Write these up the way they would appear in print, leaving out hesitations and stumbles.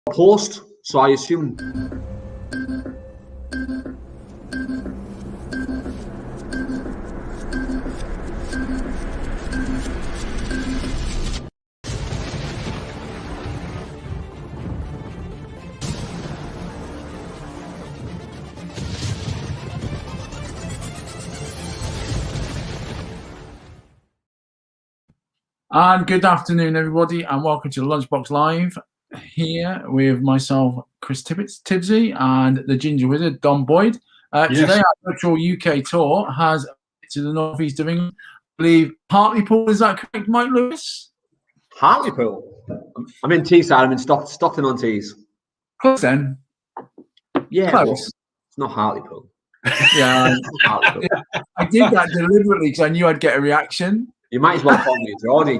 post, so I assume. And good afternoon, everybody, and welcome to the Lunchbox Live here with myself, Chris Tibbsy, and the Ginger Wizard, Don Boyd. Yes. Today, our virtual UK tour has to the northeast of England. I believe Hartlepool, is that correct, Mike Lewis? Hartlepool? I'm in Teesside. I'm in Stockton-on-Tees. Close then. Yeah, Close. It's not Hartlepool. Yeah, Hartlepool. I did that deliberately because I knew I'd get a reaction. You might as well call me Geordie.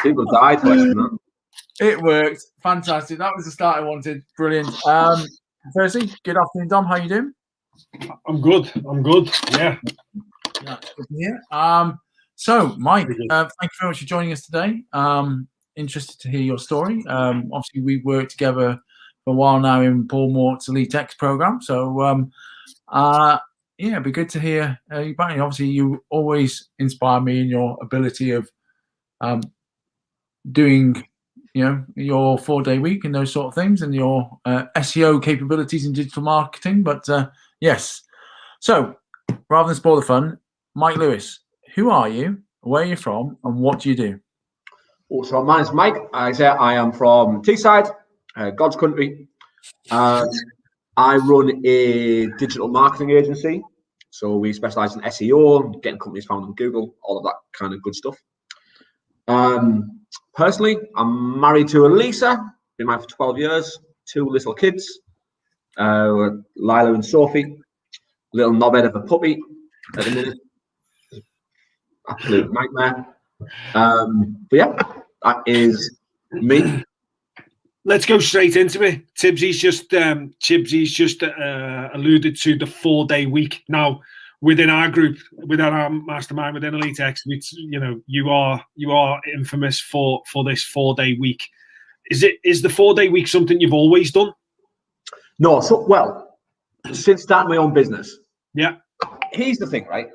People died watching that. It worked. Fantastic. That was the start I wanted. Brilliant. Firstly, good afternoon, Dom. How you doing? I'm good. Yeah. Good to hear. So, Mike, thank you very much for joining us today. Interested to hear your story. Obviously, we've worked together for a while now in Paul Mort's Elite X program. So, yeah, it'd be good to hear you back. Obviously, you always inspire me in your ability of doing, your 4-day week and those sort of things, and your SEO capabilities in digital marketing. But yes, so rather than spoil the fun, Mike Lewis, who are you? Where are you from? And what do you do? So my name's Mike. I am from Teesside, God's country. I run a digital marketing agency. So we specialize in SEO, getting companies found on Google, all of that kind of good stuff. Personally, I'm married to Elisa, been married for 12 years, 2 little kids, Lila and Sophie, little knobhead of a puppy at the minute. Absolute nightmare. But yeah, that is me. Let's go straight into it. Tibbsy's just alluded to the 4-day week. Now, within our group, within our mastermind, within Elite X, you are infamous for this 4-day week. Is the 4-day week something you've always done? No, since starting my own business. Yeah. Here's the thing, right?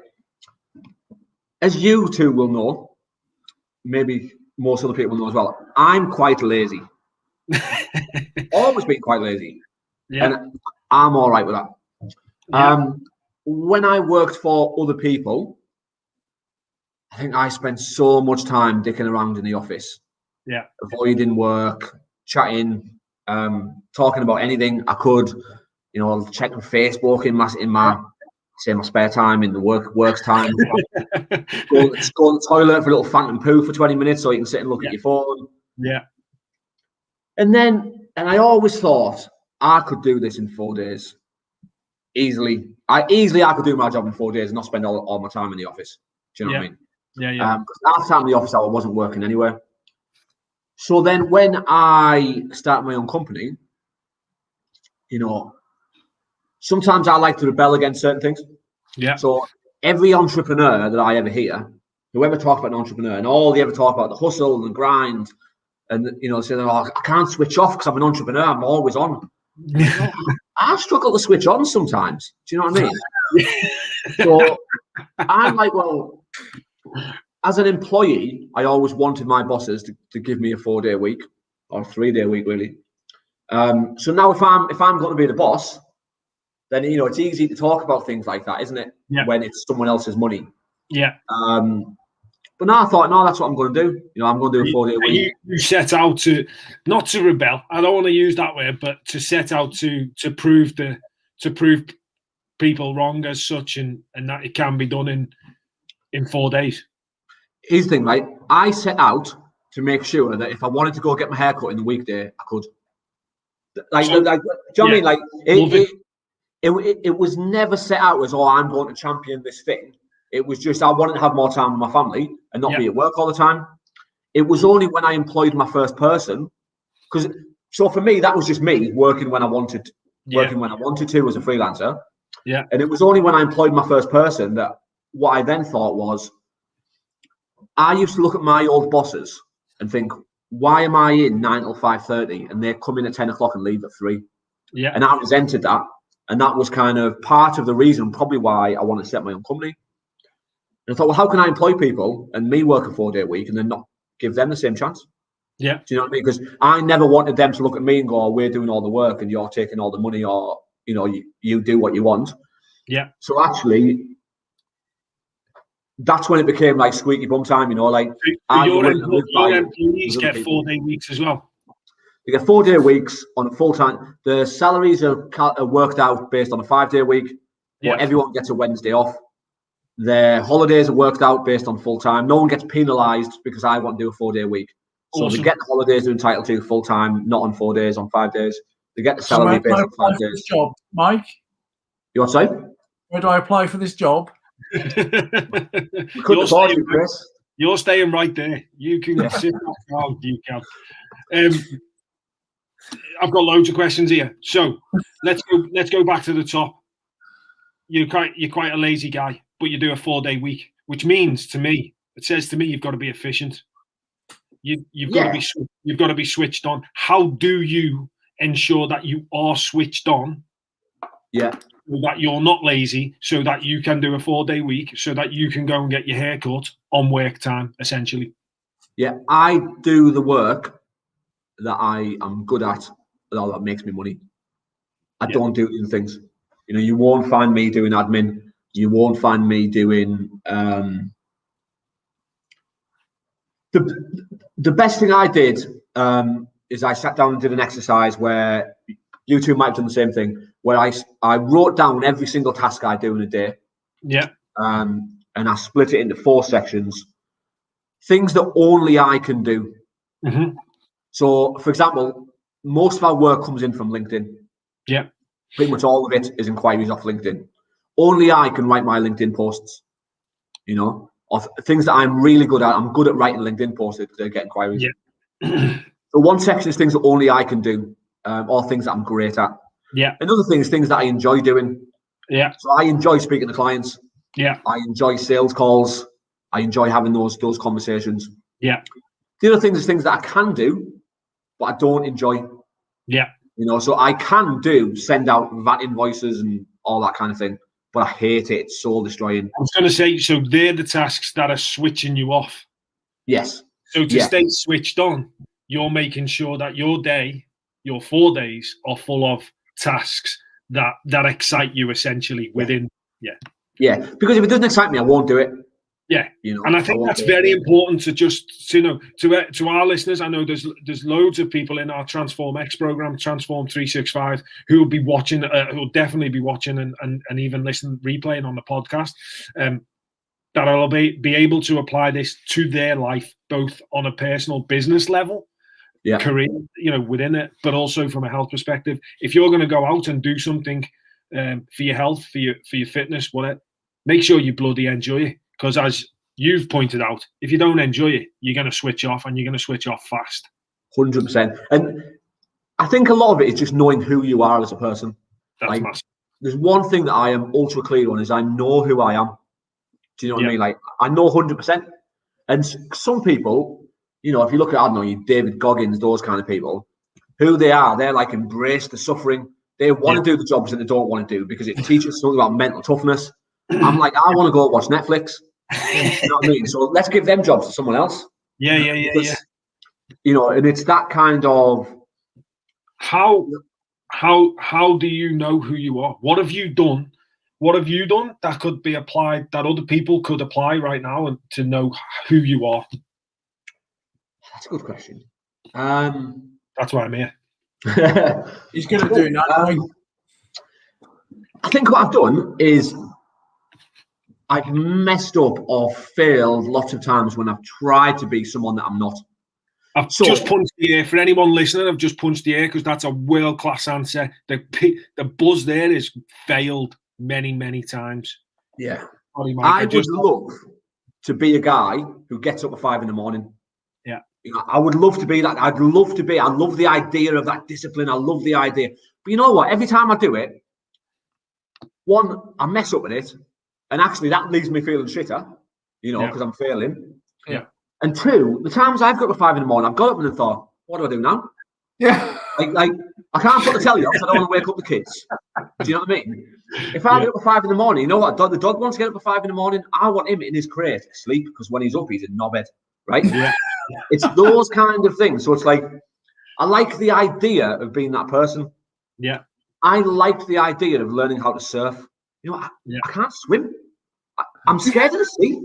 As you two will know, maybe most other people know as well, I'm quite lazy. Always been quite lazy. Yeah. And I'm all right with that. Yeah. When I worked for other people, I think I spent so much time dicking around in the office. Yeah. Avoiding work, chatting, talking about anything I could, checking Facebook in my spare time, in the work's time. go to the toilet for a little phantom poo for 20 minutes so you can sit and look at your phone. Yeah. And I always thought I could do this in 4 days. Easily. I could do my job in 4 days and not spend all my time in the office. Do you know what I mean? Yeah. Because half the time in the office I wasn't working anywhere. So then when I started my own company, sometimes I like to rebel against certain things. Yeah. So every entrepreneur that I ever hear, whoever talks about an entrepreneur, and all they ever talk about the hustle and the grind, and say, I can't switch off because I'm an entrepreneur. I'm always on. I struggle to switch on sometimes. Do you know what I mean? So I'm like, well, as an employee, I always wanted my bosses to give me a 4-day week or a 3-day week, really. So now if I'm going to be the boss, then it's easy to talk about things like that, isn't it? Yeah. When it's someone else's money. Yeah. But now I thought, no, that's what I'm going to do. I'm going to do a 4-day week. You set out to not to rebel. I don't want to use that word, but to set out to prove people wrong as such, and that it can be done in 4 days. Here's the thing, right? I set out to make sure that if I wanted to go get my hair cut in the weekday, I could. Do you know what I mean? It was never set out as, I'm going to champion this thing. It was just I wanted to have more time with my family and not be at work all the time. It was only when I employed my first person, so for me that was just me working when I wanted, to as a freelancer. Yeah. And it was only when I employed my first person that what I then thought was, I used to look at my old bosses and think, why am I in 9 till 5:30 and they come in at 10 o'clock and leave at 3? Yeah. And I resented that. And that was kind of part of the reason probably why I wanted to set my own company. And I thought, well, how can I employ people and me work a 4-day week and then not give them the same chance? Yeah. Do you know what I mean? Because I never wanted them to look at me and go, oh, we're doing all the work and you're taking all the money, or, you do what you want. Yeah. So actually, that's when it became like squeaky bum time, like your employees get 4-day weeks as well. You get 4-day weeks on a full time. The salaries are worked out based on a 5-day week, but everyone gets a Wednesday off. Their holidays are worked out based on full time. No one gets penalised because I want to do a 4-day week. So they get the holidays they're entitled to full time, not on 4 days, on 5 days. They get the salary based on 5 days. Job, Mike? You want to say? Where do I apply for this job? You're staying right there. You can sit down. You can. I've got loads of questions here. So let's go back to the top. You're quite a lazy guy, but you do a 4-day week, which means it says to me you've got to be efficient. You've got to be switched on. How do you ensure that you are switched on? Yeah. So that you're not lazy, so that you can do a 4-day week, so that you can go and get your hair cut on work time, essentially. Yeah, I do the work that I am good at, that makes me money. I don't do other things. You won't find me doing admin. You won't find me doing the best thing I did is I sat down and did an exercise where you two might have done the same thing, where I wrote down every single task I do in a day. Yeah. And I split it into 4 sections. Things that only I can do. Mm-hmm. So, for example, most of our work comes in from LinkedIn. Yeah. Pretty much all of it is inquiries off LinkedIn. Only I can write my LinkedIn posts, of things that I'm really good at. I'm good at writing LinkedIn posts to get inquiries. Yeah. So one section is things that only I can do, or things that I'm great at. Yeah. Another thing is things that I enjoy doing. Yeah. So I enjoy speaking to clients. Yeah. I enjoy sales calls. I enjoy having those conversations. Yeah. The other things is things that I can do, but I don't enjoy. Yeah. So I can send out VAT invoices and all that kind of thing, but I hate it. It's soul destroying. I was going to say, so they're the tasks that are switching you off. Yes. So to stay switched on, you're making sure that your 4 days are full of tasks that excite you, essentially, within. Yeah, because if it doesn't excite me, I won't do it. Yeah, and I think that's very important to just to our listeners. I know there's loads of people in our Transform X program, Transform 365, who will be watching, who will definitely be watching and even replaying on the podcast, that'll be able to apply this to their life, both on a personal business level, career, within it, but also from a health perspective. If you're going to go out and do something for your health, for your fitness, whatever, make sure you bloody enjoy it. Because as you've pointed out, if you don't enjoy it, you're going to switch off, and you're going to switch off fast. 100%. And I think a lot of it is just knowing who you are as a person. That's massive. There's one thing that I am ultra clear on is I know who I am. Do you know what I mean? Like, I know 100%. And some people, if you look at, I don't know, you David Goggins, those kind of people, who they are, they're like embrace the suffering. They want to do the jobs that they don't want to do because it teaches something about mental toughness. I'm like, I want to go watch Netflix. You know what I mean? So let's give them jobs to someone else. Yeah. And it's that kind of how do you know who you are? What have you done? What have you done that could be applied, that other people could apply right now and to know who you are? That's a good question. That's why I'm here. He's going to do that. I think what I've done is I've messed up or failed lots of times when I've tried to be someone that I'm not. I've just punched the air. For anyone listening, I've just punched the air because that's a world-class answer. The buzz there is failed many, many times. Yeah. Sorry, Mike, I would love to be a guy who gets up at 5 a.m. Yeah. I would love to be that. I love the idea of that discipline. I love the idea. But you know what? Every time I do it, one, I mess up with it. And actually, that leaves me feeling shitter, because I'm failing. Yeah. And two, the times I've got up at 5 a.m, I've got up and thought, what do I do now? Yeah. Like I can't put the telly on because I don't want to wake up the kids. Do you know what I mean? If I get up at 5 a.m, you know what? The dog wants to get up at 5 a.m. I want him in his crate asleep because when he's up, he's in knobhead, right? Yeah. It's those kind of things. So it's like, I like the idea of being that person. Yeah. I like the idea of learning how to surf. You know, I can't swim. I'm scared of the sea.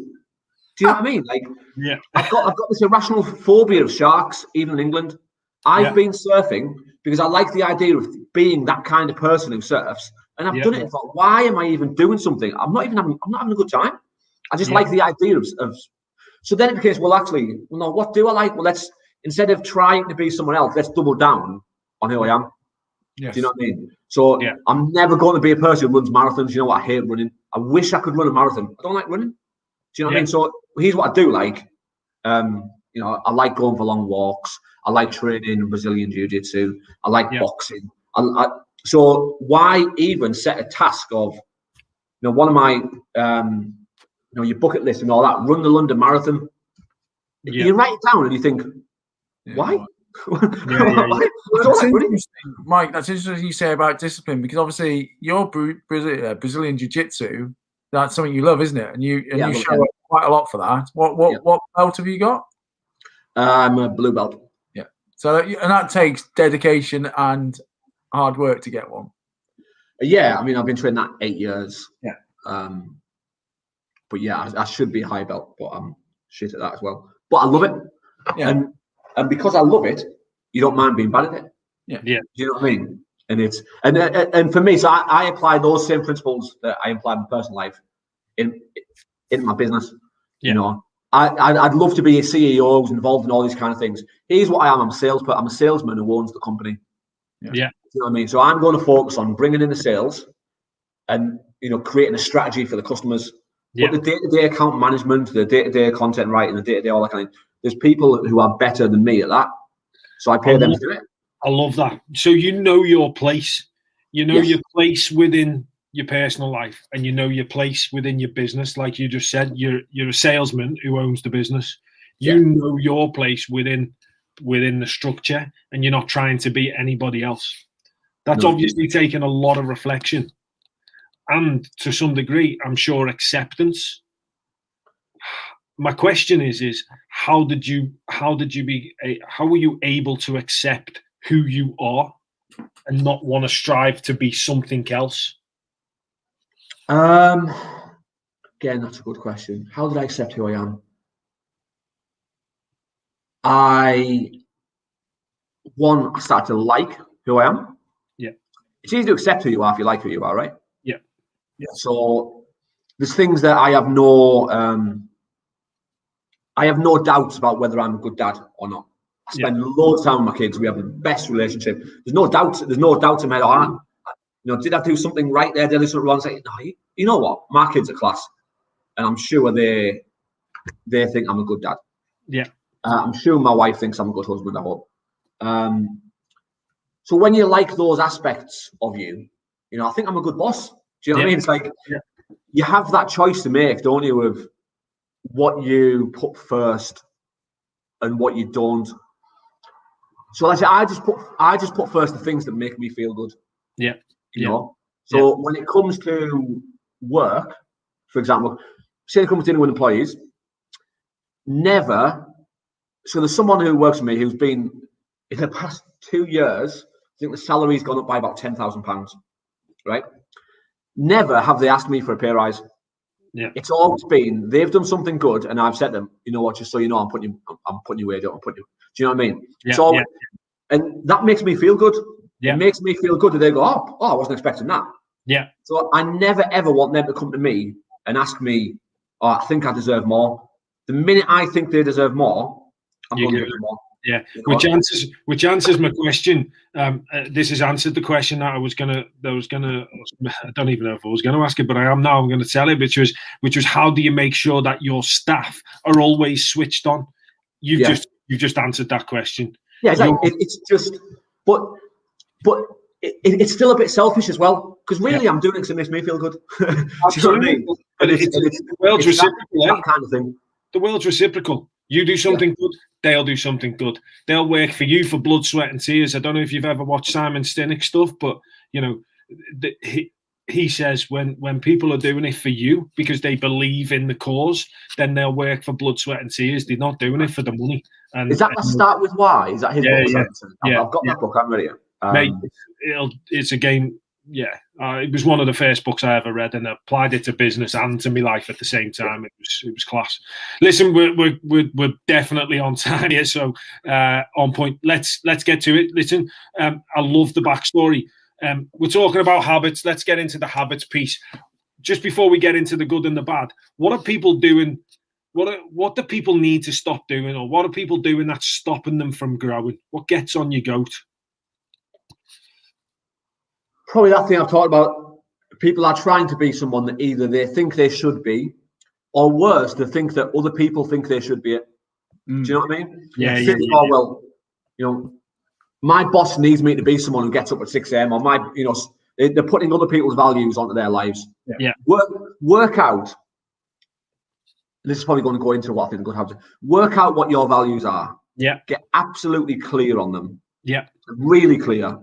Do you know what I mean? Like, yeah, I've got this irrational phobia of sharks, even in England. I've been surfing because I like the idea of being that kind of person who surfs, and I've done it. And thought, why am I even doing something? I'm not having a good time. I just like the idea of. So then it became, well, actually, no, what do I like? Well, let's, instead of trying to be someone else, let's double down on who I am. Yes. Do you know what I mean? So I'm never going to be a person who runs marathons. You know what? I hate running. I wish I could run a marathon. I don't like running. Do you know what I mean? So here's what I do like. You know, I like going for long walks. I like training Brazilian Jiu-Jitsu. I like boxing. So why even set a task of, you know, one of my, you know, your bucket list and all that, run the London Marathon. You write it down and you think, why? That's interesting, Mike. That's interesting you say about discipline, because obviously your Brazilian Jiu-Jitsu, that's something you love, isn't it? And you show up quite a lot for that. What belt have you got? I'm a blue belt. Yeah. So and that takes dedication and hard work to get one. Yeah, I mean, I've been training that 8 years. Yeah. But yeah, I should be a high belt, but I'm shit at that as well. But I love it. Yeah. And because I love it, you don't mind being bad at it. Yeah. Do you know what I mean? And it's and for me, so I apply those same principles that I apply in my personal life in my business. You know, I'd love to be a CEO who's involved in all these kind of things. Here's what I am. I'm a salesman who owns the company. Yeah. You know what I mean? So I'm going to focus on bringing in the sales and, you know, creating a strategy for the customers. But the day-to-day account management, the day-to-day content writing, the day-to-day all that kind of thing, there's people who are better than me at that. So I pay them to do it. I love that. So you know your place. You know your place within your personal life, and you know your place within your business. Like you just said, you're a salesman who owns the business. You know your place within the structure, and you're not trying to be anybody else. That's obviously taken a lot of reflection, and to some degree, I'm sure, acceptance. My question is how were you able to accept who you are and not want to strive to be something else? Again, that's a good question. How did I accept who I am? I started to like who I am. Yeah. It's easy to accept who you are if you like who you are, right? Yeah. So there's things that I have no doubts about whether I'm a good dad or not. I spend loads of time with my kids. We have the best relationship. There's no doubt in my heart. You know, did I do something right there? Did I do something wrong? Say, no, you know what? My kids are class, and I'm sure they think I'm a good dad. Yeah. I'm sure my wife thinks I'm a good husband. I hope. So when you like those aspects of you, you know, I think I'm a good boss. Do you know what I mean? It's like you have that choice to make, don't you, of what you put first and what you don't. So like I just put first the things that make me feel good. Yeah. You know. So when it comes to work, for example, say I come to dinner with employees, never. So there's someone who works for me who's been in the past 2 years. I think the salary's gone up by about £10,000. Right. Never have they asked me for a pay rise. Yeah. It's always been they've done something good, and I've said to them, you know what, just so you know, I'm putting you where I don't put you. Do you know what I mean? Yeah. And that makes me feel good. Yeah. It makes me feel good that they go, oh, I wasn't expecting that. Yeah. So I never ever want them to come to me and ask me, oh, I think I deserve more. The minute I think they deserve more, I'm going to give them more. Yeah, which answers my question. This has answered the question that I was gonna. I don't even know if I was gonna ask it, but I am now. I'm going to tell it, which was how do you make sure that your staff are always switched on? You've just answered that question. Yeah, it's like it's just, but it's still a bit selfish as well, because really I'm doing it because it makes me feel good. Do you know what I mean? But it's the world's reciprocal. that kind of thing. The world's reciprocal. You do something good, they'll do something good. They'll work for you for blood, sweat, and tears. I don't know if you've ever watched Simon Sinek stuff, but you know, he says when people are doing it for you because they believe in the cause, then they'll work for blood, sweat, and tears. They're not doing it for the money. And is that the Start With Why? Is that his book? I've got that book. I'm ready. Mate, it's a game. Yeah, it was one of the first books I ever read, and I applied it to business and to my life at the same time. It was class. Listen, we're definitely on time here, so on point. Let's get to it. Listen, I love the backstory. We're talking about habits. Let's get into the habits piece. Just before we get into the good and the bad, what are people doing? What do people need to stop doing, or what are people doing that's stopping them from growing? What gets on your goat? Probably that thing I've talked about. People are trying to be someone that either they think they should be, or worse, they think that other people think they should be it. Do you know what I mean? Yeah. Well, you know, my boss needs me to be someone who gets up at 6 a.m. or they're putting other people's values onto their lives. Yeah. Work out. This is probably going to go into what I think good habits. Work out what your values are. Yeah. Get absolutely clear on them. Yeah. Really clear.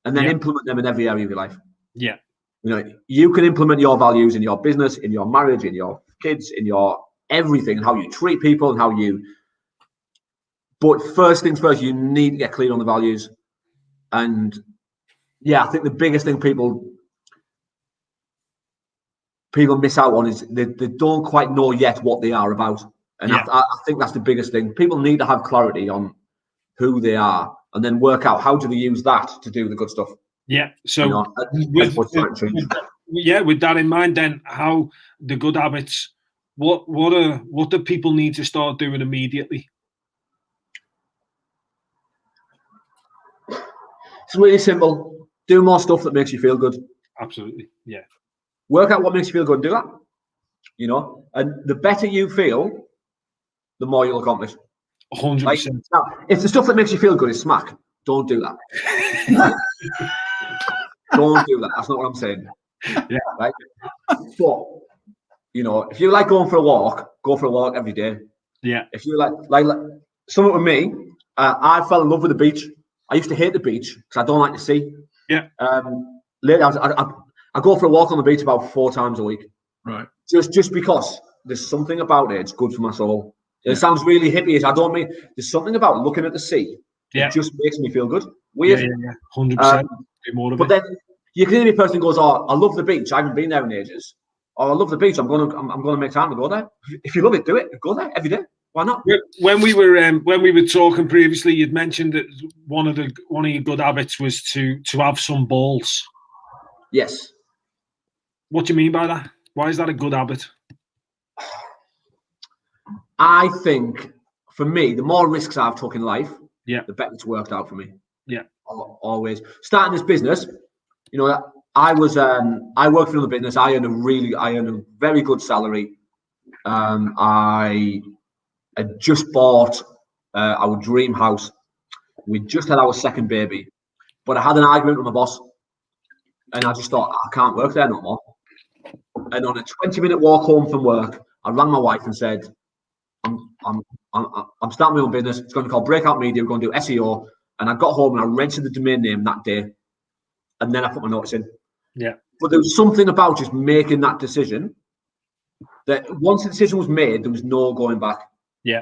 And then implement them in every area of your life. Yeah. You know, you can implement your values in your business, in your marriage, in your kids, in your everything, and how you treat people and how you. But first things first, you need to get clear on the values. And yeah, I think the biggest thing people miss out on is they don't quite know yet what they are about. And I think that's the biggest thing. People need to have clarity on who they are, and then work out how do they use that to do the good stuff. Yeah. So with that in mind, then how the good habits, what do people need to start doing immediately? It's really simple. Do more stuff that makes you feel good. Absolutely. Yeah. Work out what makes you feel good and do that. You know, and the better you feel, the more you'll accomplish. 100%. Now, if the stuff that makes you feel good is smack, don't do that. Don't do that. That's not what I'm saying. Yeah. Right. But you know, if you like going for a walk, go for a walk every day. Yeah. If you like something with me, I fell in love with the beach. I used to hate the beach because I don't like the sea. Yeah. Later, I go for a walk on the beach about 4 times a week. Right. Just because there's something about it. It's good for my soul. It sounds really hippie. I don't mean there's something about looking at the sea. Yeah. It just makes me feel good. Weird. Yeah. 100%. But then you can hear a person who goes, "Oh, I love the beach. I haven't been there in ages." Or I love the beach. I'm gonna make time to go there. If you love it, do it. Go there every day. Why not? When we were talking previously, you'd mentioned that one of your good habits was to have some balls. Yes. What do you mean by that? Why is that a good habit? I think for me, the more risks I've took in life, the better it's worked out for me. Yeah. Always. Starting this business, you know, I worked for another business. I earned a very good salary. I had just bought our dream house. We just had our second baby, but I had an argument with my boss, and I just thought I can't work there no more. And on a 20-minute walk home from work, I rang my wife and said, I'm starting my own business. It's going to be called Breakout Media. We're going to do SEO. And I got home and I registered the domain name that day. And then I put my notice in. Yeah. But there was something about just making that decision that once the decision was made, there was no going back. Yeah.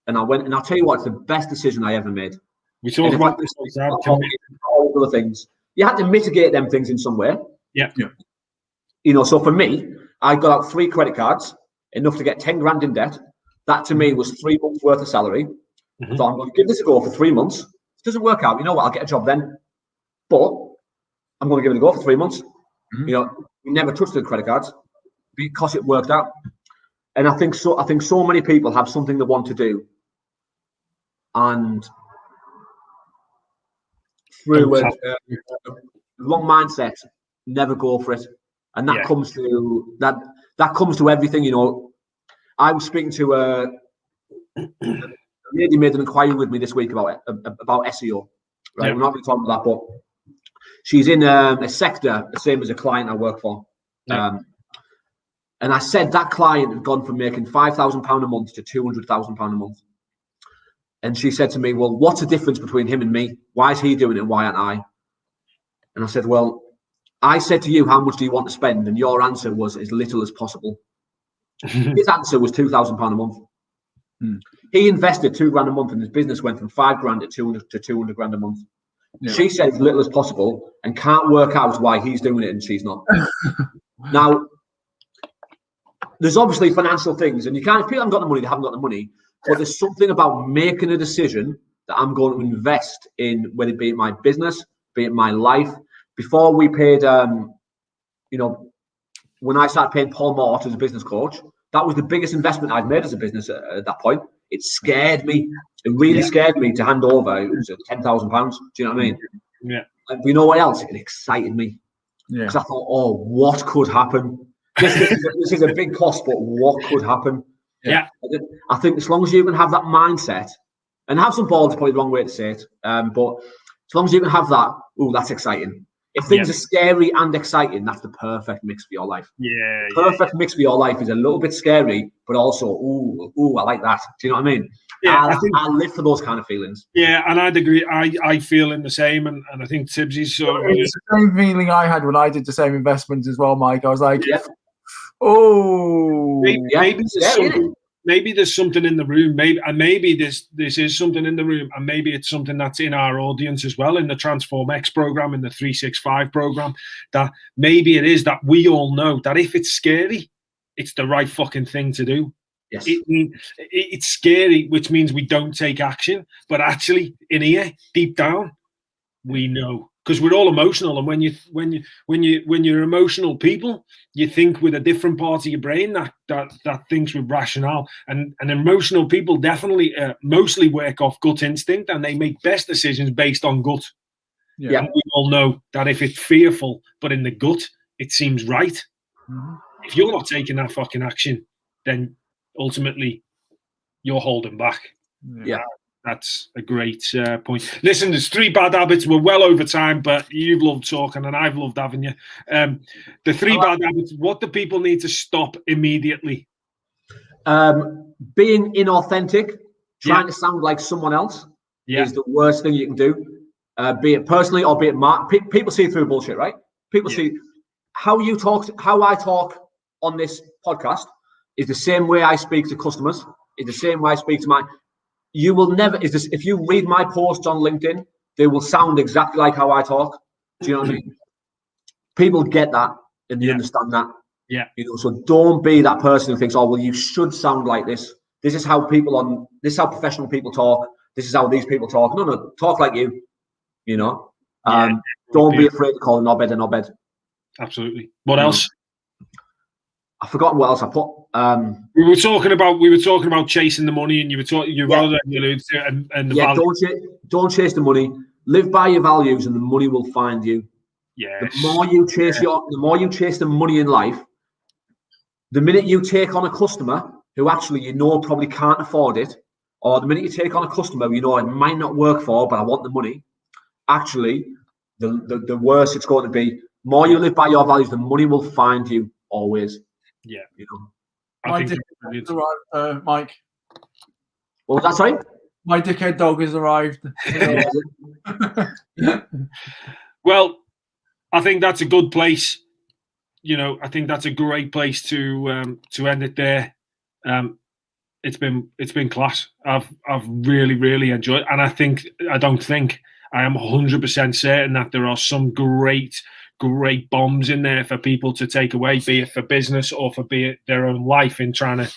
And I went, and I'll tell you what, it's the best decision I ever made. We talk about this all other things. You had to mitigate them things in some way. Yeah. You know, so for me, I got out 3 credit cards, enough to get 10 grand in debt. That to me was 3 months worth of salary. Mm-hmm. So I'm going to give this a go for 3 months. If it doesn't work out, you know what? I'll get a job then. But I'm going to give it a go for 3 months. Mm-hmm. You know, we never touched the credit cards because it worked out. And I think so many people have something they want to do, and through a wrong mindset, never go for it. And that comes to that comes to everything. You know, I was speaking to a lady made an inquiry with me this week about SEO. Right, we're not really talking about that, but she's in a sector the same as a client I work for. And I said that client had gone from making £5,000 a month to £200,000 a month. And she said to me, well, what's the difference between him and me? Why is he doing it and why aren't I? And I said, well, I said to you, how much do you want to spend? And your answer was as little as possible. His answer was £2,000 a month. He invested £2,000 a month and his business went from £5,000 to 200 grand a month. Yeah. She said as little as possible and can't work out why he's doing it and she's not. Now, there's obviously financial things, and you can't, if people haven't got the money, they haven't got the money. But there's something about making a decision that I'm going to invest in, whether it be my business, be it my life. Before we paid, you know, when I started paying Paul Mort as a business coach, that was the biggest investment I'd made as a business at that point. It scared me. It really scared me to hand over. It was £10,000. Do you know what I mean? Yeah. But you know what else? It excited me. Yeah. Because I thought, oh, what could happen? This is a big cost, but what could happen? Yeah. I think as long as you can have that mindset, and have some balls, probably the wrong way to say it, but as long as you can have that, that's exciting. If things are scary and exciting, that's the perfect mix for your life. Yeah. The perfect mix for your life is a little bit scary, but also, I like that. Do you know what I mean? Yeah, I live for those kind of feelings. Yeah, and I'd agree. I feel in the same, and I think Tibbsy's sort of... It's the same feeling I had when I did the same investments as well, Mike. I was like, maybe there's something in the room. Maybe this is something in the room, and maybe it's something that's in our audience as well, in the Transform X program, in the 365 program, that maybe it is that we all know that if it's scary, it's the right fucking thing to do. Yes. It's scary, which means we don't take action, but actually in here, deep down, we know, because we're all emotional, and when you're emotional people, you think with a different part of your brain that thinks with rationale, and emotional people definitely mostly work off gut instinct, and they make best decisions based on gut. Yeah, and we all know that if it's fearful but in the gut it seems right, if you're not taking that fucking action, then ultimately you're holding back. Yeah. That's a great point. Listen, there's 3 bad habits. We're well over time, but you've loved talking and I've loved having you. The 3 bad habits, what do people need to stop immediately? Being inauthentic, trying to sound like someone else is the worst thing you can do. Be it personally or be it people see through bullshit, right? People see how I talk on this podcast is the same way I speak to customers, is the same way I speak to my... You will never... If you read my posts on LinkedIn, they will sound exactly like how I talk. Do you know what I mean? People get that and they understand that. Yeah. You know, so don't be that person who thinks, oh, well, you should sound like this. This is how professional people talk. This is how these people talk. No, talk like you. You know? Don't be afraid to call a knobhead a knobhead. Absolutely. What else? I forgot what else I put. We were talking about chasing the money, and you've already alluded to it, and the value. Don't chase the money. Live by your values, and the money will find you. Yes. The more you chase the money in life, the minute you take on a customer who actually probably can't afford it, or the minute you take on a customer it might not work for, but I want the money. Actually, the worse it's going to be. The more you live by your values, the money will find you always. Yeah, you know. My dickhead has arrived, Mike. What was that, sorry? My dickhead dog has arrived. Well, I think that's a good place. I think that's a great place to end it there. It's been class. I've really, really enjoyed it. And I am 100% certain that there are some great bombs in there for people to take away, be it for business or for be it their own life in trying to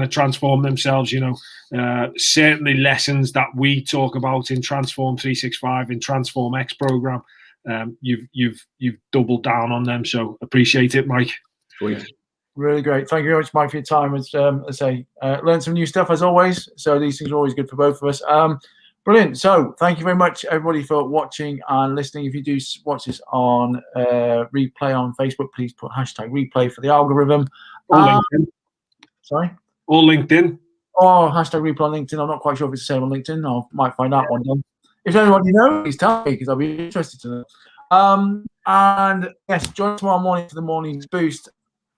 transform themselves. Certainly lessons that we talk about in Transform 365, in Transform X program. You've doubled down on them, so appreciate it, Mike. Sweet. Really great. Thank you very much, Mike, for your time. As I say, learned some new stuff as always. So these things are always good for both of us. Brilliant. So thank you very much, everybody, for watching and listening. If you do watch this on replay on Facebook, please put #replay for the algorithm. LinkedIn. Sorry? Or LinkedIn. Or #replay on LinkedIn. I'm not quite sure if it's the same on LinkedIn. I might find out one day. If anybody knows, please tell me, because I'll be interested to know. And yes, join us tomorrow morning for the morning's boost.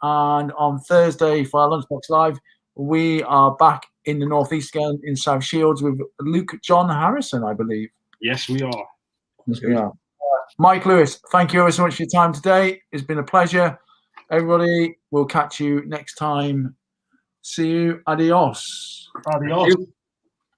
And on Thursday for our Lunchbox Live, we are back in the Northeast again in South Shields with Luke John Harrison, I believe. Yes, we are. Yes, we are. Mike Lewis, thank you ever so much for your time today. It's been a pleasure. Everybody, we'll catch you next time. See you. Adios. Adios.